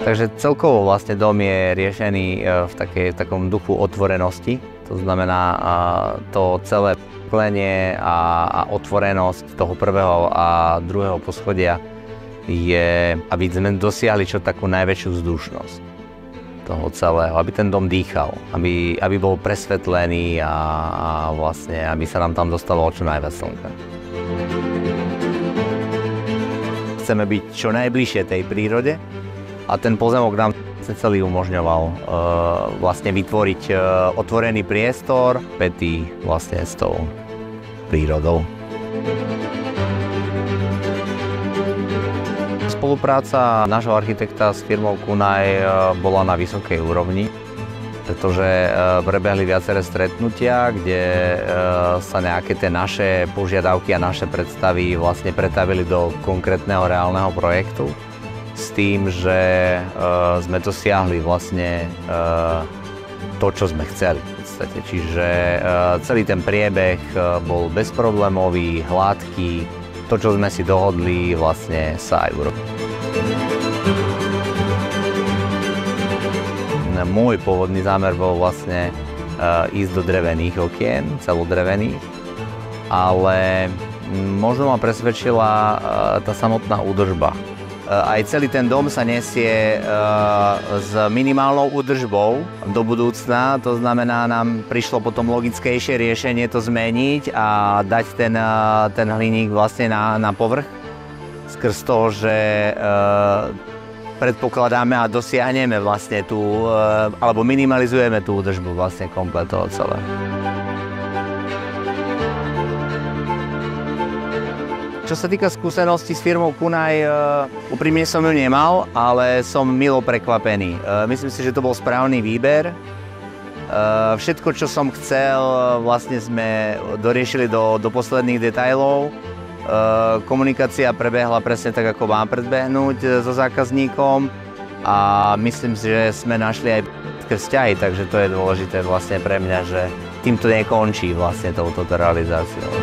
Takže celkovo vlastne dom je riešený v takom duchu otvorenosti. To znamená to celé plenie a otvorenosť toho prvého a druhého poschodia je, aby sme dosiahli takú najväčšiu vzdušnosť toho celého, aby ten dom dýchal, aby bol presvetlený a vlastne, aby sa nám tam dostalo čo najviac slnka. Chceme byť čo najbližšie tej prírode a ten pozemok nám celý umožňoval vlastne vytvoriť otvorený priestor, pätý vlastne s tou prírodou. Spolupráca nášho architekta s firmou Kunaj bola na vysokej úrovni, pretože prebehli viaceré stretnutia, kde sa nejaké tie naše požiadavky a naše predstavy vlastne pretavili do konkrétneho reálneho projektu s tým, že sme dosiahli vlastne to, čo sme chceli v podstate. Čiže celý ten priebeh bol bezproblémový, hladký. To, čo sme si dohodli, vlastne sa aj urobilo. Môj pôvodný zámer bol vlastne ísť do drevených okien, celodrevených, ale možno ma presvedčila tá samotná údržba. Aj celý ten dom sa nesie s minimálnou údržbou do budúcna, to znamená, nám prišlo potom logickejšie riešenie to zmeniť a dať ten hliník vlastne na povrch, skrz toho, že predpokladáme a dosiahneme vlastne alebo minimalizujeme tú údržbu vlastne komplet toho celého. Čo sa týka skúseností s firmou Kunaj, úprimne som ju nemal, ale som milo prekvapený. Myslím si, že to bol správny výber. Všetko, čo som chcel, vlastne sme doriešili do posledných detailov. Komunikácia prebehla presne tak, ako mám predbehnúť so zákazníkom a myslím si, že sme našli aj vzťahy, takže to je dôležité vlastne pre mňa, že týmto nekončí vlastne touto realizáciou.